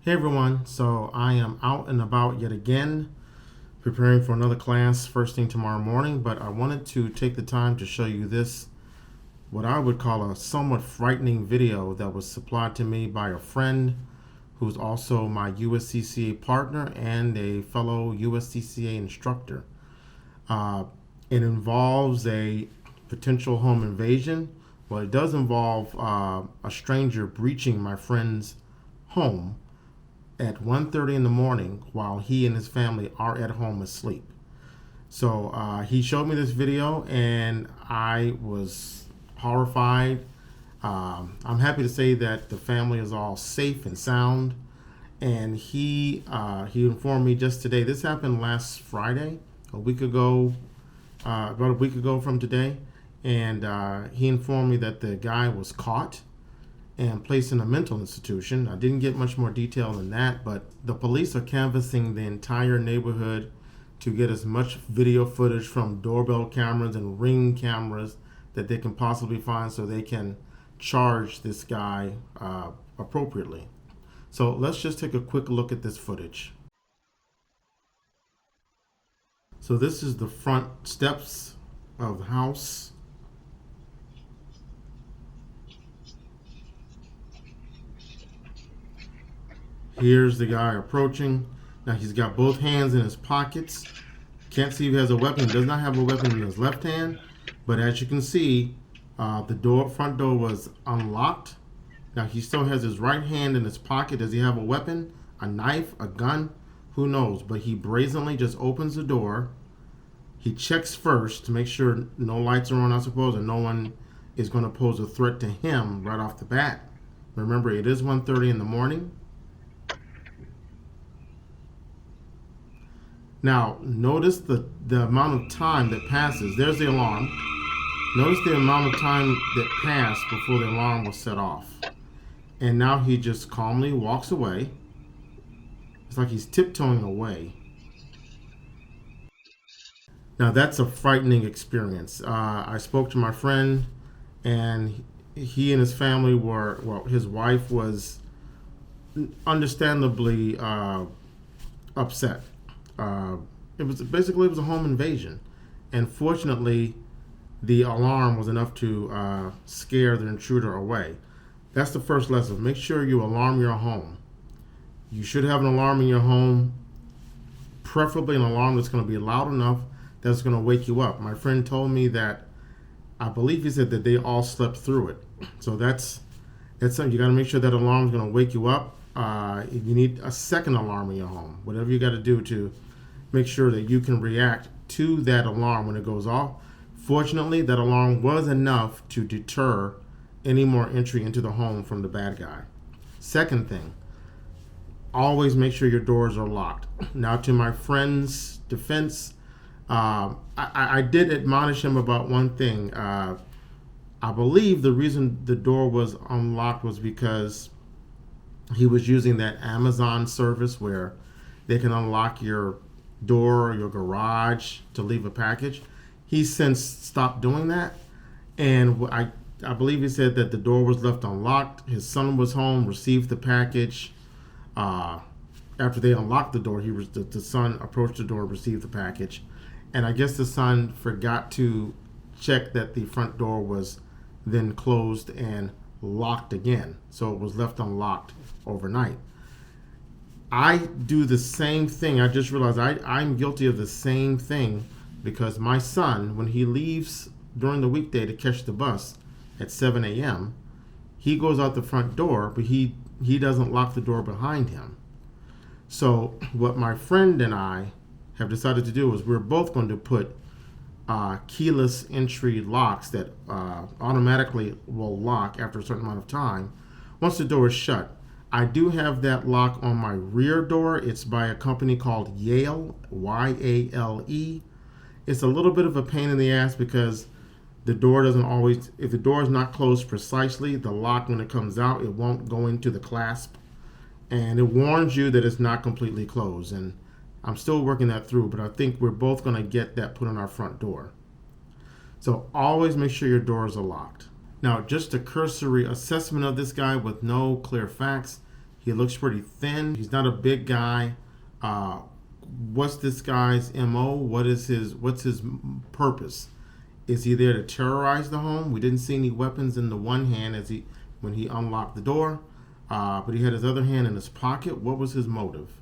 Hey everyone, so I am out and about yet again, preparing for another class first thing tomorrow morning, but I wanted to take the time to show you this, what I would call a somewhat frightening video that was supplied to me by a friend who's also my USCCA partner and a fellow USCCA instructor. It involves a potential home invasion. Well, it does involve a stranger breaching my friend's home at 1:30 in the morning while he and his family are at home asleep. So he showed me this video and I was horrified. I'm happy to say that the family is all safe and sound. And he informed me just today. This happened last Friday, a week ago, about a week ago from today. And he informed me that the guy was caught and placed in a mental institution. I didn't get much more detail than that, but the police are canvassing the entire neighborhood to get as much video footage from doorbell cameras and ring cameras that they can possibly find so they can charge this guy appropriately. So let's just take a quick look at this footage. So this is the front steps of the house. Here's the guy approaching. Now he's got both hands in his pockets. Can't see if he has a weapon. He does not have a weapon in his left hand. But as you can see, the front door was unlocked. Now he still has his right hand in his pocket. Does he have a weapon? A knife? A gun? Who knows? But he brazenly just opens the door. He checks first to make sure no lights are on, I suppose, and no one is going to pose a threat to him right off the bat. Remember, it is 1:30 in the morning. Now, notice the amount of time that passes. There's the alarm. Notice the amount of time that passed before the alarm was set off. And now he just calmly walks away. It's like he's tiptoeing away. Now, that's a frightening experience. I spoke to my friend, and he and his family were, well, his wife was understandably upset. It was a home invasion, and fortunately, the alarm was enough to scare the intruder away. That's the first lesson. Make sure you alarm your home. You should have an alarm in your home, preferably an alarm that's going to be loud enough that's going to wake you up. My friend told me that, I believe he said that they all slept through it. So that's something. You got to make sure that alarm is going to wake you up. You need a second alarm in your home. Whatever you got to do to make sure that you can react to that alarm when it goes off. Fortunately, that alarm was enough to deter any more entry into the home from the bad guy. Second thing, always make sure your doors are locked. Now, to my friend's defense, I did admonish him about one thing. I believe the reason the door was unlocked was because he was using that Amazon service where they can unlock your door or your garage to leave a package. He's since stopped doing that, and I believe he said that the door was left unlocked. His son was home, received the package. After they unlocked the door, the son approached the door, received the package, and I guess the son forgot to check that the front door was then closed and locked again, so it was left unlocked overnight. I do the same thing. I just realized I'm guilty of the same thing because my son, when he leaves during the weekday to catch the bus at 7 a.m., he goes out the front door, but he doesn't lock the door behind him. So what my friend and I have decided to do is we're both going to put keyless entry locks that automatically will lock after a certain amount of time once the door is shut. I do have that lock on my rear door. It's by a company called Yale, Y-A-L-E. It's a little bit of a pain in the ass because the door doesn't always, if the door is not closed precisely, the lock, when it comes out, it won't go into the clasp. And it warns you that it's not completely closed. And I'm still working that through, but I think we're both going to get that put on our front door. So always make sure your doors are locked. Now, just a cursory assessment of this guy with no clear facts. He looks pretty thin. He's not a big guy. What's this guy's MO? What's his purpose? Is he there to terrorize the home? We didn't see any weapons in the one hand when he unlocked the door, but he had his other hand in his pocket. What was his motive?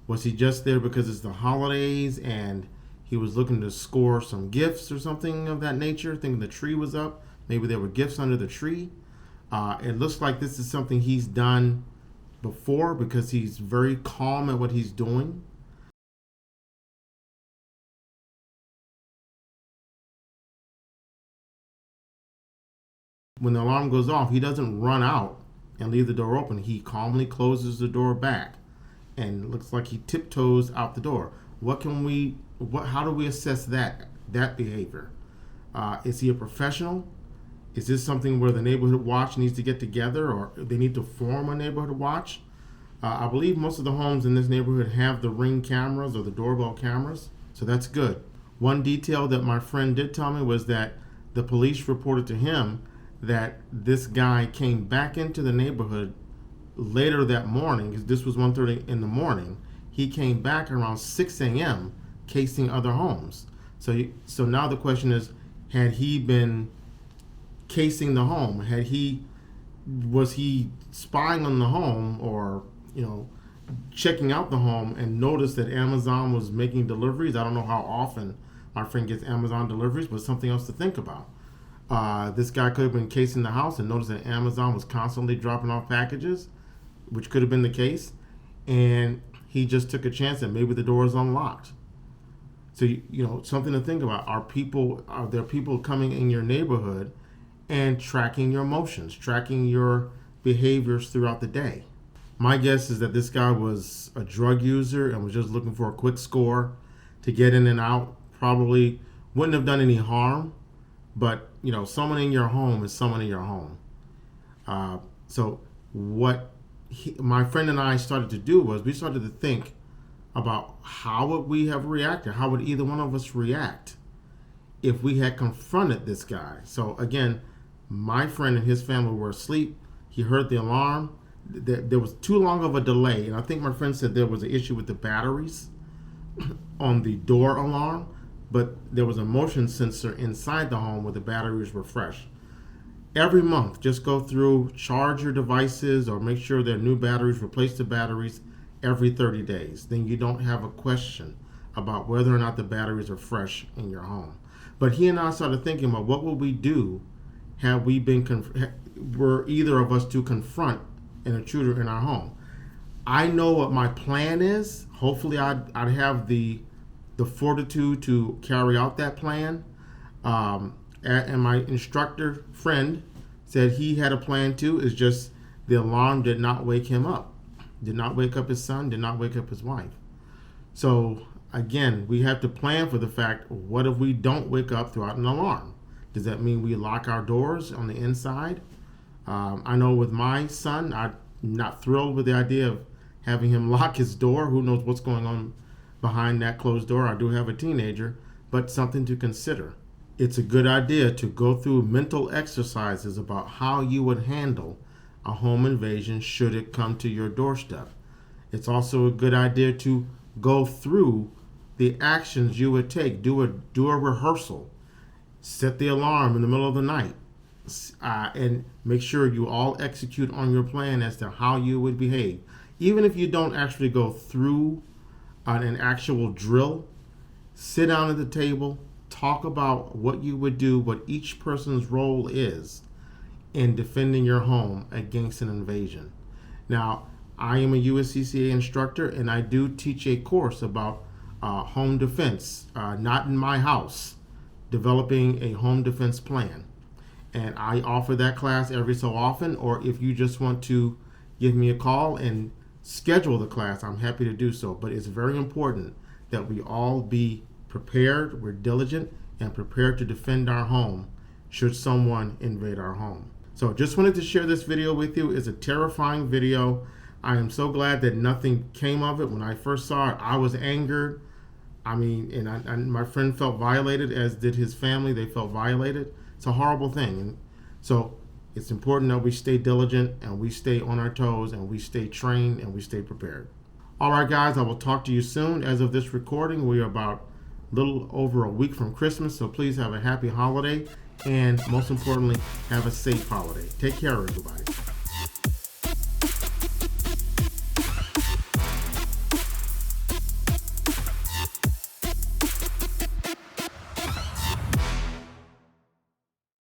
Was he just there because it's the holidays and he was looking to score some gifts or something of that nature, thinking the tree was up? Maybe there were gifts under the tree. It looks like this is something he's done before because he's very calm at what he's doing. When the alarm goes off, he doesn't run out and leave the door open. He calmly closes the door back and it looks like he tiptoes out the door. How do we assess that behavior? Is he a professional? Is this something where the neighborhood watch needs to get together, or they need to form a neighborhood watch? I believe most of the homes in this neighborhood have the Ring cameras or the doorbell cameras, so that's good. One detail that my friend did tell me was that the police reported to him that this guy came back into the neighborhood later that morning, because this was 1:30 in the morning. He came back around 6 a.m. casing other homes. So now the question is, had he been casing the home? Was he spying on the home, or checking out the home and noticed that Amazon was making deliveries? I don't know how often my friend gets Amazon deliveries, but something else to think about. This guy could have been casing the house and noticed that Amazon was constantly dropping off packages, which could have been the case, and he just took a chance that maybe the door is unlocked. So something to think about. Are there people coming in your neighborhood and tracking your emotions, tracking your behaviors throughout the day? My guess is that this guy was a drug user and was just looking for a quick score to get in and out. Probably wouldn't have done any harm, but someone in your home is someone in your home. So what my friend and I started to do was we started to think about how would we have reacted? How would either one of us react if we had confronted this guy? So again, my friend and his family were asleep. He heard the alarm. There was too long of a delay, and I think my friend said there was an issue with the batteries on the door alarm, but there was a motion sensor inside the home where the batteries were fresh. Every month, just go through, charge your devices, or make sure they're new batteries, replace the batteries every 30 days. Then you don't have a question about whether or not the batteries are fresh in your home. But he and I started thinking about what would we do had we were either of us to confront an intruder in our home. I know what my plan is. Hopefully I'd have the fortitude to carry out that plan. And my instructor friend said he had a plan too. It's just the alarm did not wake him up. Did not wake up his son, did not wake up his wife. So again, we have to plan for the fact, what if we don't wake up throughout an alarm? Does that mean we lock our doors on the inside? I know with my son, I'm not thrilled with the idea of having him lock his door. Who knows what's going on behind that closed door? I do have a teenager, but something to consider. It's a good idea to go through mental exercises about how you would handle a home invasion should it come to your doorstep. It's also a good idea to go through the actions you would take. Do a rehearsal. Set the alarm in the middle of the night. And make sure you all execute on your plan as to how you would behave. Even if you don't actually go through an actual drill, sit down at the table, talk about what you would do, what each person's role is in defending your home against an invasion. Now, I am a USCCA instructor, and I do teach a course about home defense, not in my house, developing a home defense plan. And I offer that class every so often, or if you just want to give me a call and schedule the class, I'm happy to do so. But it's very important that we all be prepared, we're diligent, and prepared to defend our home should someone invade our home. So just wanted to share this video with you. It's a terrifying video. I am so glad that nothing came of it. When I first saw it, I was angered. I mean, and my friend felt violated, as did his family. They felt violated. It's a horrible thing. And so It's important that we stay diligent and we stay on our toes and we stay trained and we stay prepared. All right, guys, I will talk to you soon. As of this recording, we are about a little over a week from Christmas, so please have a happy holiday and most importantly, have a safe holiday. Take care, everybody.